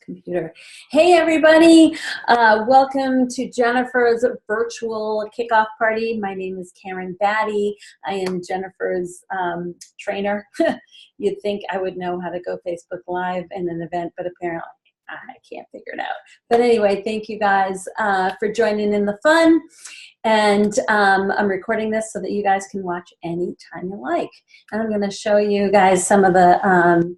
computer. Hey everybody, welcome to Jennifer's virtual kickoff party. My name is Karen Batty. I am Jennifer's trainer. You'd think I would know how to go Facebook Live in an event, but apparently I can't figure it out. But anyway, thank you guys for joining in the fun. And I'm recording this so that you guys can watch anytime you like. And I'm going to show you guys some of the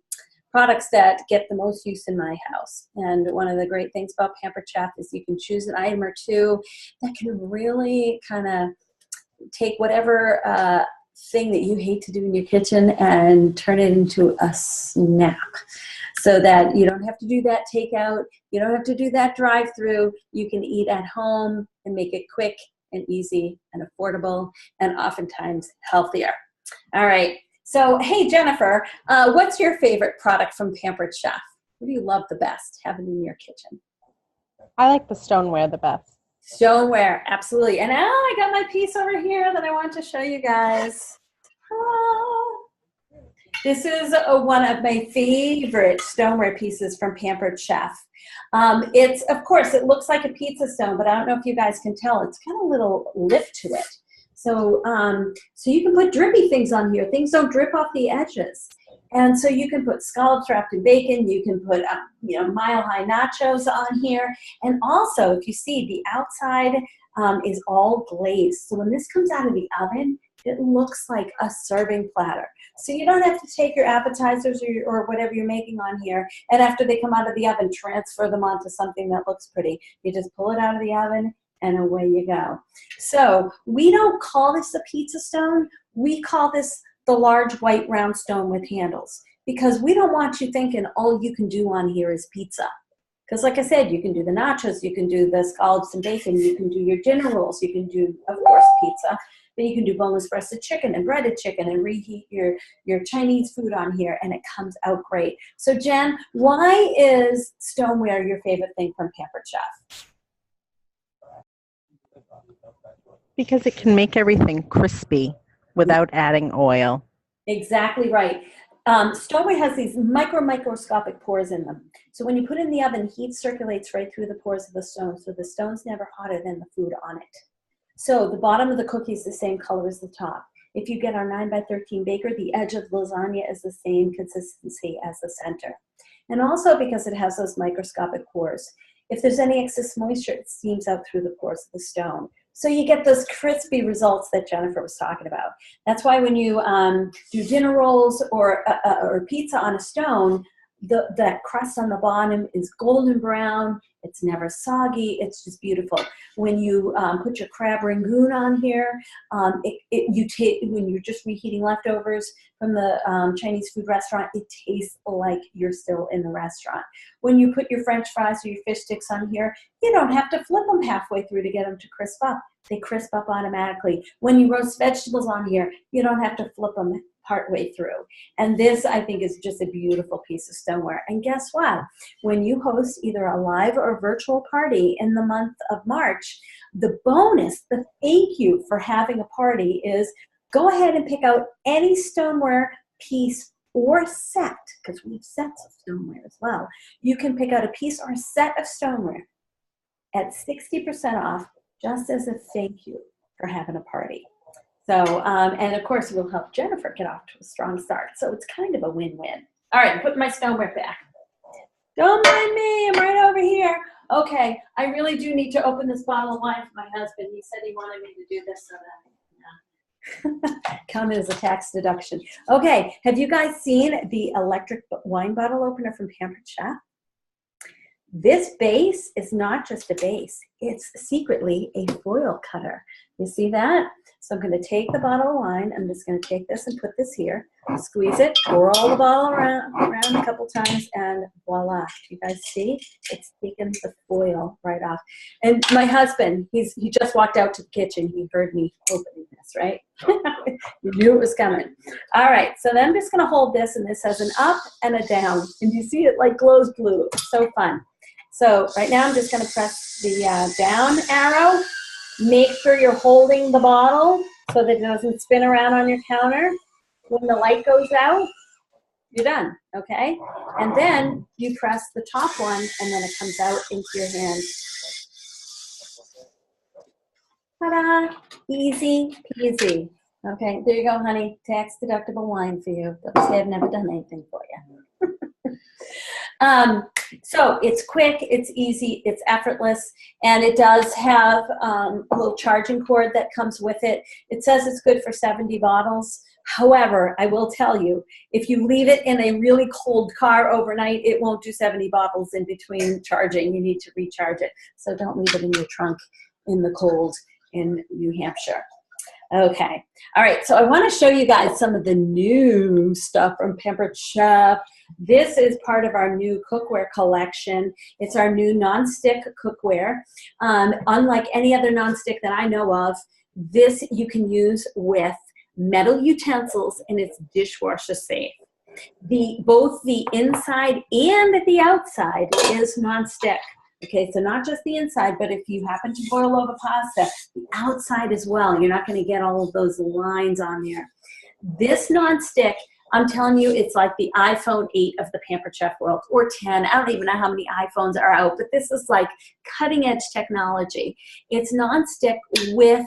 products that get the most use in my house. And one of the great things about Pampered Chef is you can choose an item or two that can really kind of take whatever thing that you hate to do in your kitchen and turn it into a snack. So that you don't have to do that takeout, you don't have to do that drive-through. You can eat at home and make it quick and easy and affordable and oftentimes healthier. All right. So, hey, Jennifer, what's your favorite product from Pampered Chef? What do you love the best having in your kitchen? I like the stoneware the best. Stoneware, absolutely. And I got my piece over here that I want to show you guys. This is one of my favorite stoneware pieces from Pampered Chef. It's, of course, it looks like a pizza stone, but I don't know if you guys can tell. It's got a little lift to it. So, so you can put drippy things on here. Things don't drip off the edges. And so you can put scallops wrapped in bacon. You can put, mile-high nachos on here. And also, if you see, the outside is all glazed. So when this comes out of the oven, it looks like a serving platter. So you don't have to take your appetizers or whatever you're making on here, and after they come out of the oven, transfer them onto something that looks pretty. You just pull it out of the oven, and away you go. So we don't call this a pizza stone. We call this the large white round stone with handles, because we don't want you thinking all you can do on here is pizza. Because like I said, you can do the nachos, you can do the scallops and bacon, you can do your dinner rolls, you can do, of course, pizza. Then you can do boneless breasted chicken and breaded chicken and reheat your Chinese food on here, and it comes out great. So Jen, why is stoneware your favorite thing from Pampered Chef? Because it can make everything crispy without adding oil. Exactly right. Stoneware has these microscopic pores in them. So when you put it in the oven, heat circulates right through the pores of the stone, so the stone's never hotter than the food on it. So the bottom of the cookie is the same color as the top. If you get our 9x13 baker, the edge of lasagna is the same consistency as the center. And also because it has those microscopic pores. If there's any excess moisture, it steams out through the pores of the stone. So you get those crispy results that Jennifer was talking about. That's why when you do dinner rolls or pizza on a stone, that crust on the bottom is golden brown. It's never soggy. It's just beautiful. When you put your crab rangoon on here, when you're just reheating leftovers from the Chinese food restaurant, it tastes like you're still in the restaurant. When you put your French fries or your fish sticks on here, you don't have to flip them halfway through to get them to crisp up. They crisp up automatically. When you roast vegetables on here, you don't have to flip them partway through. And this, I think, is just a beautiful piece of stoneware. And guess what? When you host either a live or virtual party in the month of March, the bonus, the thank you for having a party is go ahead and pick out any stoneware piece or set, because we have sets of stoneware as well. You can pick out a piece or a set of stoneware at 60% off, just as a thank you for having a party. So, and of course, it will help Jennifer get off to a strong start. So it's kind of a win-win. All right, put my stoneware back. Don't mind me, I'm right over here. Okay, I really do need to open this bottle of wine for my husband. He said he wanted me to do this so that count it as a tax deduction. Okay, have you guys seen the electric wine bottle opener from Pampered Chef? This base is not just a base, it's secretly a foil cutter. You see that? So I'm going to take the bottle of wine, I'm just going to take this and put this here, squeeze it, roll the bottle around a couple times, and voila. Do you guys see? It's taken the foil right off. And my husband, he just walked out to the kitchen. He heard me opening this, right? You knew it was coming. All right, so then I'm just going to hold this, and this has an up and a down. And you see it like glows blue. It's so fun. So right now I'm just going to press the down arrow. Make sure you're holding the bottle so that it doesn't spin around on your counter. When the light goes out, You're done, okay? And then you press the top one, and then it comes out into your hand. Ta-da! Easy peasy. Okay, there you go, honey. Tax deductible wine for you. Don't say I've never done anything for you. So it's quick, it's easy, it's effortless, and it does have a little charging cord that comes with it. It says it's good for 70 bottles. However, I will tell you, if you leave it in a really cold car overnight, it won't do 70 bottles in between charging. You need to recharge it. So don't leave it in your trunk in the cold in New Hampshire. Okay, all right, so I want to show you guys some of the new stuff from Pampered Chef. This is part of our new cookware collection. It's our new nonstick cookware. Unlike any other nonstick that I know of, this you can use with metal utensils, and it's dishwasher safe. Both the inside and the outside is nonstick. Okay, so not just the inside, but if you happen to boil over pasta, the outside as well. You're not going to get all of those lines on there. This nonstick, I'm telling you, it's like the iPhone 8 of the Pampered Chef world, or 10. I don't even know how many iPhones are out, but this is like cutting edge technology. It's nonstick with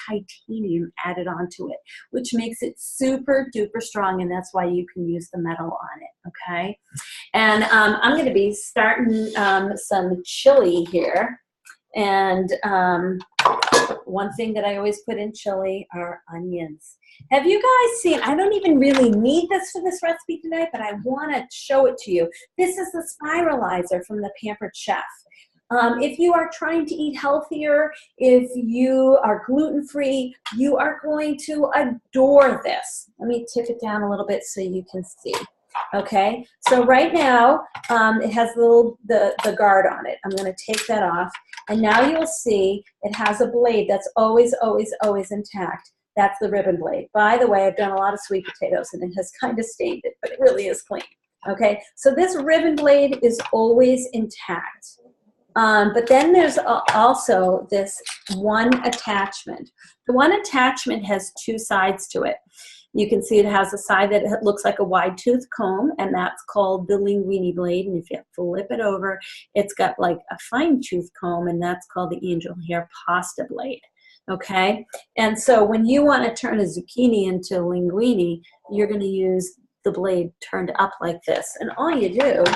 titanium added onto it, which makes it super duper strong, and that's why you can use the metal on it, okay? And I'm going to be starting some chili here. And one thing that I always put in chili are onions. Have you guys seen, I don't even really need this for this recipe tonight, but I want to show it to you. This is the Spiralizer from the Pampered Chef. If you are trying to eat healthier, if you are gluten-free, you are going to adore this. Let me tip it down a little bit so you can see. Okay, so right now it has the guard on it. I'm going to take that off, and now you'll see it has a blade that's always intact. That's the ribbon blade. By the way, I've done a lot of sweet potatoes, and it has kind of stained it, but it really is clean. Okay, so this ribbon blade is always intact. But then there's also this one attachment. The one attachment has two sides to it. You can see it has a side that looks like a wide tooth comb, and that's called the linguine blade. And if you flip it over, it's got like a fine tooth comb, and that's called the angel hair pasta blade. Okay, and so when you want to turn a zucchini into linguine, you're going to use the blade turned up like this. And all you do is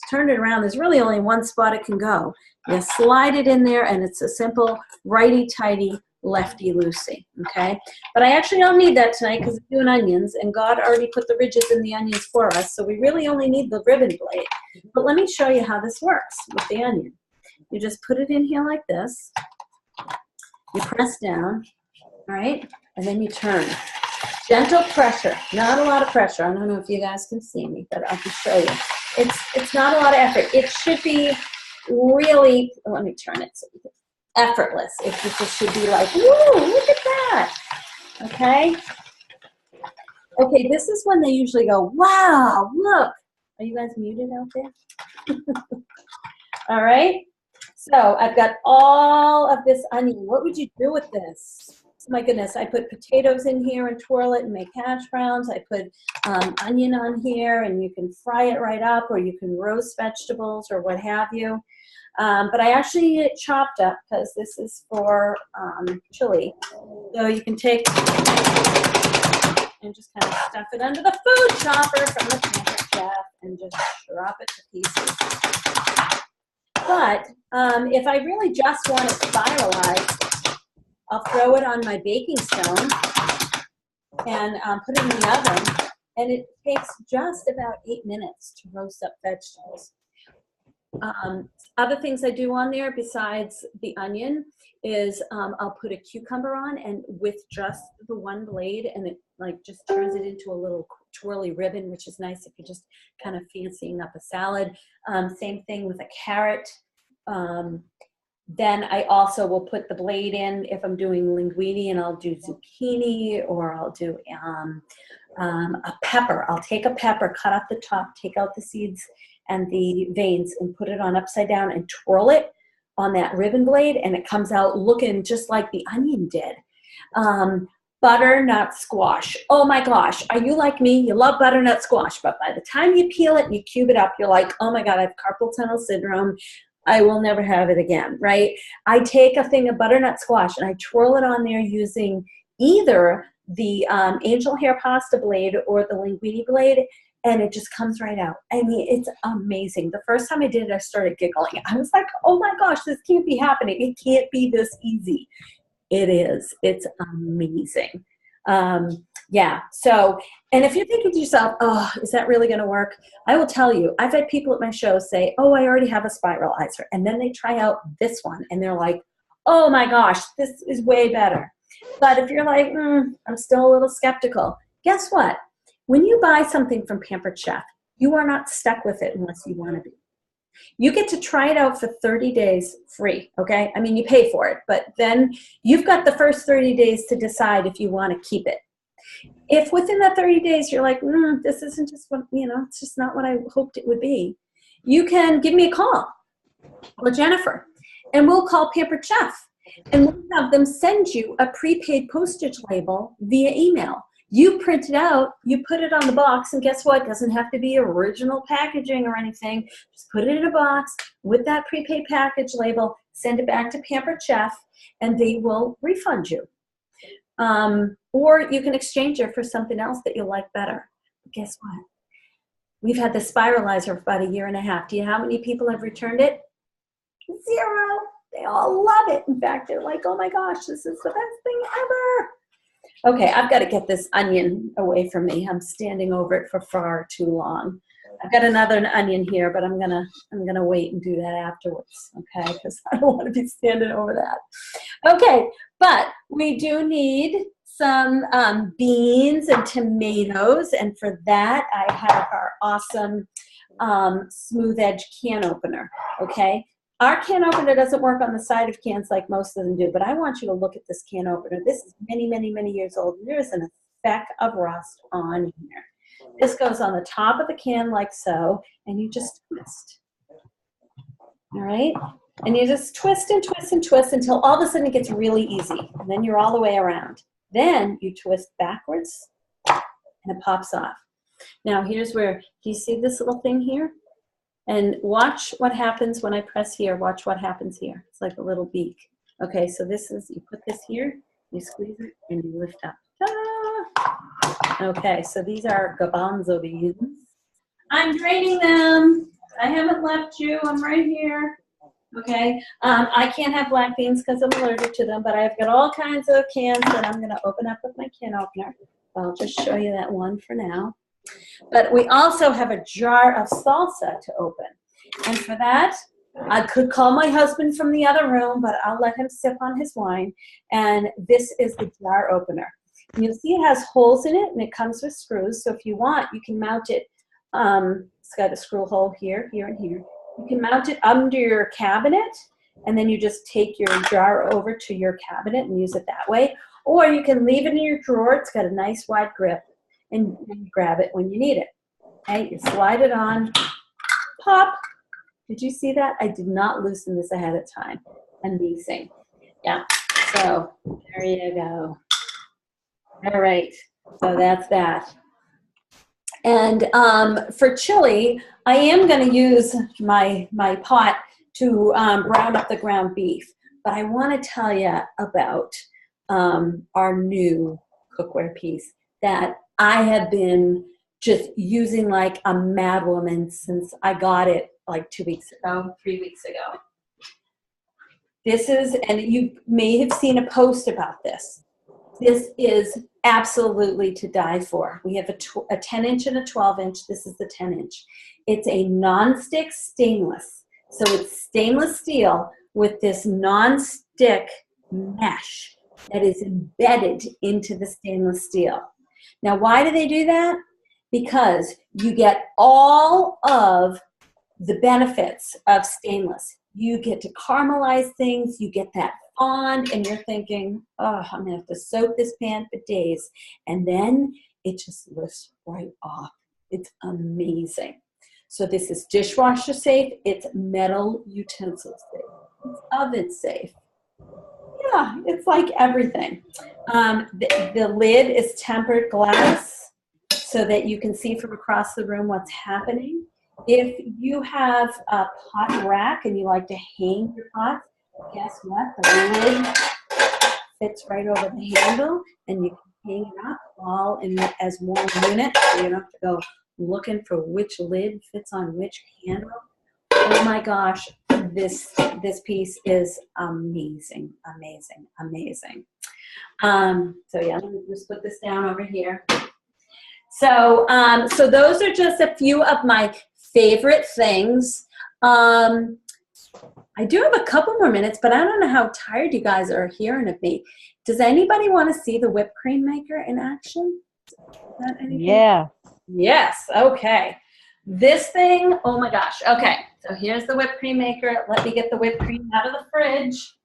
turn it around. There's really only one spot it can go. You slide it in there, and it's a simple righty-tighty, lefty-loosey, okay? But I actually don't need that tonight because I'm doing onions, and God already put the ridges in the onions for us, so we really only need the ribbon blade. But let me show you how this works with the onion. You just put it in here like this. You press down, all right? And then you turn. Gentle pressure, not a lot of pressure. I don't know if you guys can see me, but I can show you. It's not a lot of effort. It should be really, let me turn it so you can, effortless. It just should be like, woo, look at that. Okay? Okay, this is when they usually go, wow, look. Are you guys muted out there? All right? So I've got all of this onion. What would you do with this? Oh my goodness, I put potatoes in here and twirl it and make hash browns. I put onion on here, and you can fry it right up, or you can roast vegetables or what have you. But I actually need it chopped up because this is for chili. So you can take and just kind of stuff it under the food chopper from the Pampered Chef and just chop it to pieces. But if I really just want it spiralized, I'll throw it on my baking stone and put it in the oven, and it takes just about 8 minutes to roast up vegetables. Other things I do on there besides the onion is I'll put a cucumber on, and with just the one blade, and it like just turns it into a little twirly ribbon, which is nice if you're just kind of fancying up a salad. Same thing with a carrot. Then I also will put the blade in if I'm doing linguine, and I'll do zucchini, or I'll do a pepper. I'll take a pepper, cut off the top, take out the seeds and the veins, and put it on upside down and twirl it on that ribbon blade, and it comes out looking just like the onion did. butternut squash. Oh my gosh, are you like me? You love butternut squash, but by the time you peel it and you cube it up, you're like, oh my God, I have carpal tunnel syndrome. I will never have it again, right? I take a thing of butternut squash and I twirl it on there using either the angel hair pasta blade or the linguine blade, and it just comes right out. I mean, it's amazing. The first time I did it, I started giggling. I was like, oh my gosh, this can't be happening. It can't be this easy. It is. It's amazing. Yeah. So, and if you're thinking to yourself, oh, is that really going to work? I will tell you, I've had people at my show say, oh, I already have a Spiralizer. And then they try out this one and they're like, oh my gosh, this is way better. But if you're like, I'm still a little skeptical, guess what? When you buy something from Pampered Chef, you are not stuck with it unless you want to be. You get to try it out for 30 days free, okay? I mean, you pay for it, but then you've got the first 30 days to decide if you want to keep it. If within that 30 days you're like, this isn't just what, it's just not what I hoped it would be, you can give me a call or Jennifer, and we'll call Pampered Chef, and we'll have them send you a prepaid postage label via email. You print it out, you put it on the box, and guess what? It doesn't have to be original packaging or anything. Just put it in a box with that prepaid package label, send it back to Pampered Chef, and they will refund you. Or you can exchange it for something else that you'll like better. But guess what? We've had the Spiralizer for about 1.5 years. Do you know how many people have returned it? 0. They all love it. In fact, they're like, oh my gosh, this is the best thing ever. Okay, I've got to get this onion away from me. I'm standing over it for far too long. I've got another onion here, but I'm gonna wait and do that afterwards, okay? Because I don't want to be standing over that. Okay, but we do need some beans and tomatoes, and for that I have our awesome smooth edge can opener, okay? Our can opener doesn't work on the side of cans like most of them do, but I want you to look at this can opener. This is many, many, many years old. There isn't a speck of rust on here. This goes on the top of the can like so, and you just twist. All right? And you just twist and twist and twist until all of a sudden it gets really easy. And then you're all the way around. Then you twist backwards, and it pops off. Now here's where, do you see this little thing here? And watch what happens when I press here. Watch what happens here. It's like a little beak. Okay, so this is, you put this here, you squeeze it, and you lift up. Ta-da! Okay, so these are garbanzo beans. I'm draining them. I haven't left you. I'm right here. Okay, I can't have black beans because I'm allergic to them, but I've got all kinds of cans that I'm going to open up with my can opener. I'll just show you that one for now. But we also have a jar of salsa to open. And for that, I could call my husband from the other room, but I'll let him sip on his wine. And this is the jar opener. And you'll see it has holes in it, and it comes with screws. So if you want, you can mount it. It's got a screw hole here, here, and here. You can mount it under your cabinet, and then you just take your jar over to your cabinet and use it that way. Or you can leave it in your drawer. It's got a nice wide grip, and you grab it when you need it. Okay, you slide it on, pop. Did you see that? I did not loosen this ahead of time. Amazing. Yeah, so there you go. All right, so that's that. And for chili, I am going to use my pot to brown up the ground beef. But I want to tell you about our new cookware piece that I have been just using like a mad woman since I got it like 2 weeks ago, 3 weeks ago. This is, and you may have seen a post about this. This is absolutely to die for. We have a 10-inch and a 12-inch. This is the 10-inch. It's a non-stick stainless. So it's stainless steel with this non-stick mesh that is embedded into the stainless steel. Now, why do they do that? Because you get all of the benefits of stainless. You get to caramelize things, you get that fond, and you're thinking, oh, I'm gonna have to soak this pan for days. And then it just lifts right off. It's amazing. So this is dishwasher safe, it's metal utensil safe, it's oven safe. Yeah, it's like everything. The lid is tempered glass so that you can see from across the room what's happening. If you have a pot rack and you like to hang your pots, guess what? The lid fits right over the handle and you can hang it up all in as one unit, so you don't have to go looking for which lid fits on which handle. Oh my gosh, this piece is amazing, amazing, amazing. So yeah, let me just put this down over here. So, so those are just a few of my favorite things. I do have a couple more minutes, but I don't know how tired you guys are hearing of me. Does anybody want to see the whipped cream maker in action? Is that anything? Yeah. Yes, okay. This thing, oh my gosh. Okay, so here's the whipped cream maker. Let me get the whipped cream out of the fridge.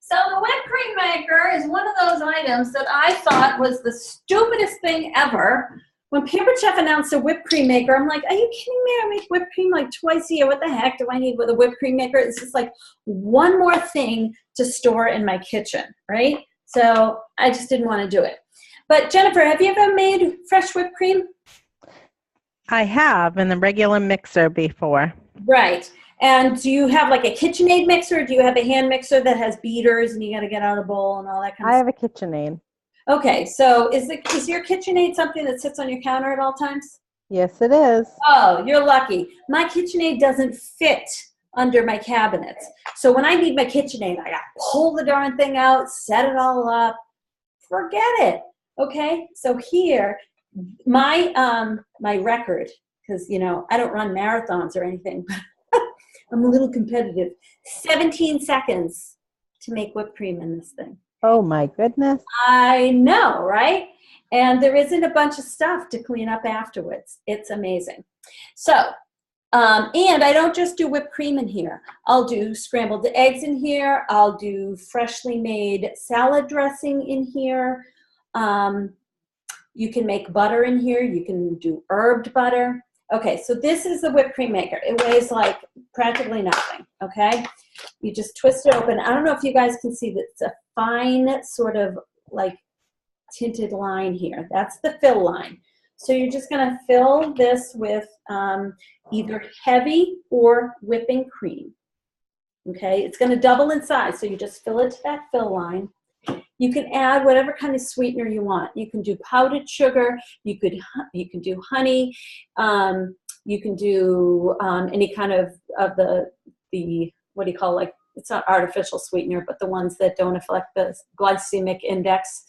So the whipped cream maker is one of those items that I thought was the stupidest thing ever. When Pampered Chef announced a whipped cream maker, I'm like, are you kidding me? I make whipped cream like twice a year. What the heck do I need with a whipped cream maker? It's just like one more thing to store in my kitchen, right? So I just didn't want to do it. But Jennifer, have you ever made fresh whipped cream? I have in the regular mixer before. Right. And do you have like a KitchenAid mixer? Or do you have a hand mixer that has beaters and you got to get out a bowl and all that kind of stuff? I have a KitchenAid. Okay, so is your KitchenAid something that sits on your counter at all times? Yes, it is. Oh, you're lucky. My KitchenAid doesn't fit under my cabinets. So when I need my KitchenAid, I got to pull the darn thing out, set it all up. Forget it. Okay, so here, my record, because, you know, I don't run marathons or anything, but I'm a little competitive. 17 seconds to make whipped cream in this thing. Oh my goodness. I know, right? And there isn't a bunch of stuff to clean up afterwards. It's amazing. So, and I don't just do whipped cream in here. I'll do scrambled eggs in here. I'll do freshly made salad dressing in here. You can make butter in here. You can do herbed butter. Okay, so this is the whipped cream maker. It weighs like practically nothing, okay? You just twist it open. I don't know if you guys can see that it's a fine sort of like tinted line here. That's the fill line. So you're just gonna fill this with either heavy or whipping cream, okay? It's gonna double in size, so you just fill it to that fill line. You can add whatever kind of sweetener you want. You can do powdered sugar. You can do honey. You can do any kind of the what do you call, like, it's not artificial sweetener, but the ones that don't affect the glycemic index,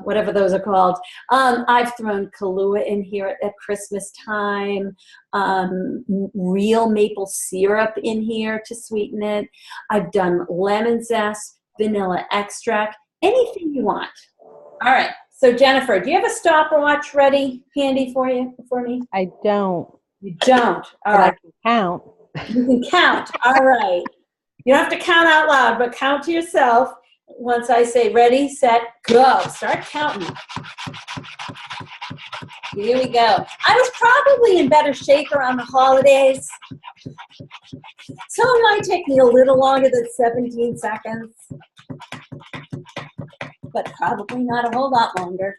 whatever those are called. I've thrown Kahlua in here at Christmas time, real maple syrup in here to sweeten it. I've done lemon zest, vanilla extract, anything you want. All right, so Jennifer, do you have a stopwatch ready, handy for me? I don't. You don't? All but right. I can count. You can count. All right. You don't have to count out loud, but count to yourself. Once I say ready, set, go. Start counting. Here we go. I was probably in better shape around the holidays, so it might take me a little longer than 17 seconds, but probably not a whole lot longer.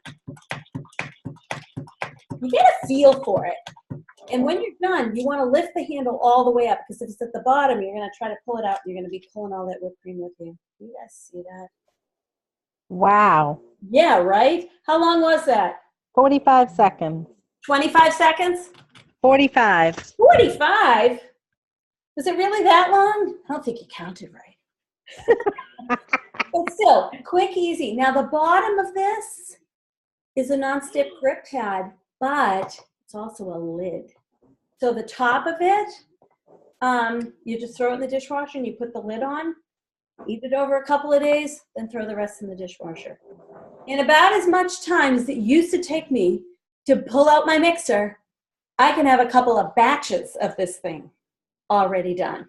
You get a feel for it. And when you're done, you want to lift the handle all the way up, because if it's at the bottom, you're going to try to pull it out. And you're going to be pulling all that whipped cream with you. You guys see that? Wow. Yeah, right? How long was that? 45 seconds. 25 seconds? 45. 45? Was it really that long? I don't think you counted right. But still, quick, easy. Now, the bottom of this is a nonstick grip pad, but it's also a lid. So the top of it, you just throw it in the dishwasher and you put the lid on, eat it over a couple of days, then throw the rest in the dishwasher. In about as much time as it used to take me to pull out my mixer, I can have a couple of batches of this thing already done.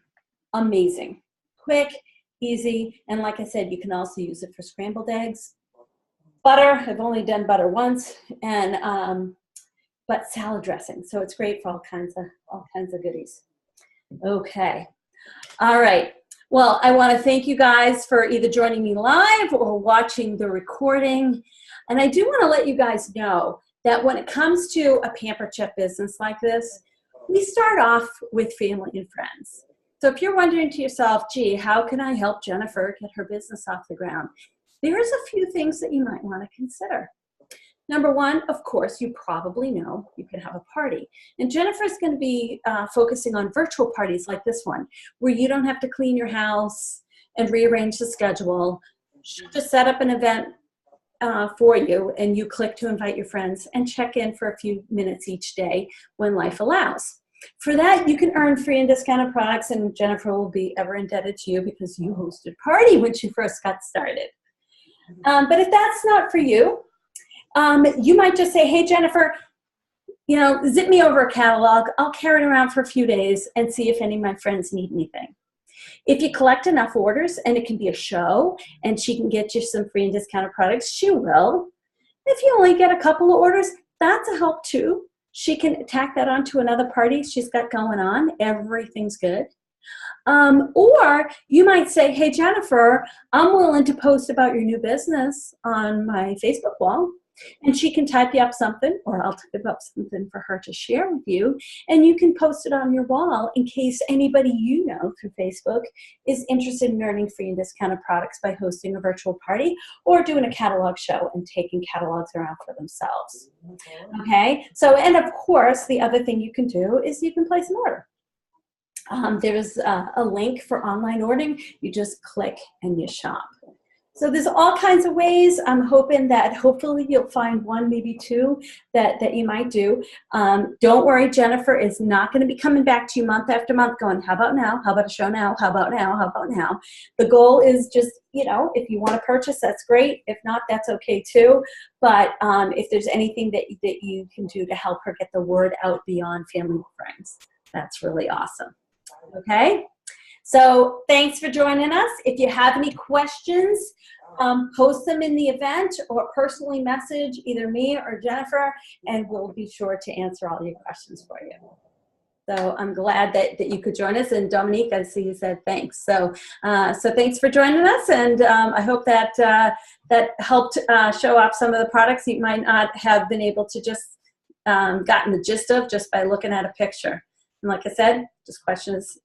Amazing. Quick, easy, and like I said, you can also use it for scrambled eggs. Butter, I've only done butter once, and but salad dressing, so it's great for all kinds of goodies. Okay, all right. Well, I want to thank you guys for either joining me live or watching the recording. And I do want to let you guys know that when it comes to a Pampered Chef business like this, we start off with family and friends. So if you're wondering to yourself, gee, how can I help Jennifer get her business off the ground? There's a few things that you might want to consider. Number one, of course, you probably know you can have a party. And Jennifer's going to be focusing on virtual parties like this one, where you don't have to clean your house and rearrange the schedule. She'll just set up an event for you, and you click to invite your friends and check in for a few minutes each day when life allows. For that, you can earn free and discounted products, and Jennifer will be ever indebted to you because you hosted a party when she first got started. But if that's not for you, you might just say, hey, Jennifer, zip me over a catalog. I'll carry it around for a few days and see if any of my friends need anything. If you collect enough orders and it can be a show and she can get you some free and discounted products, she will. If you only get a couple of orders, that's a help too. She can tack that onto another party she's got going on. Everything's good. Or you might say, hey, Jennifer, I'm willing to post about your new business on my Facebook wall. And she can type you up something, or I'll type up something for her to share with you, and you can post it on your wall in case anybody you know through Facebook is interested in earning free and discounted products by hosting a virtual party or doing a catalog show and taking catalogs around for themselves. Okay? So, and of course, the other thing you can do is you can place an order. There's a link for online ordering. You just click and you shop. So there's all kinds of ways. I'm hoping that hopefully you'll find one, maybe two that you might do. Don't worry, Jennifer is not going to be coming back to you month after month going, how about now? How about a show now? How about now? How about now? The goal is just, if you want to purchase, that's great. If not, that's okay too. But if there's anything that you can do to help her get the word out beyond family and friends, that's really awesome. Okay? So thanks for joining us. If you have any questions, post them in the event or personally message either me or Jennifer, and we'll be sure to answer all your questions for you. So I'm glad that you could join us. And Dominique, I see you said thanks. So thanks for joining us, and I hope that that helped show off some of the products you might not have been able to just gotten the gist of just by looking at a picture. And like I said, just questions.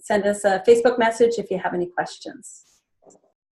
Send us a Facebook message if you have any questions.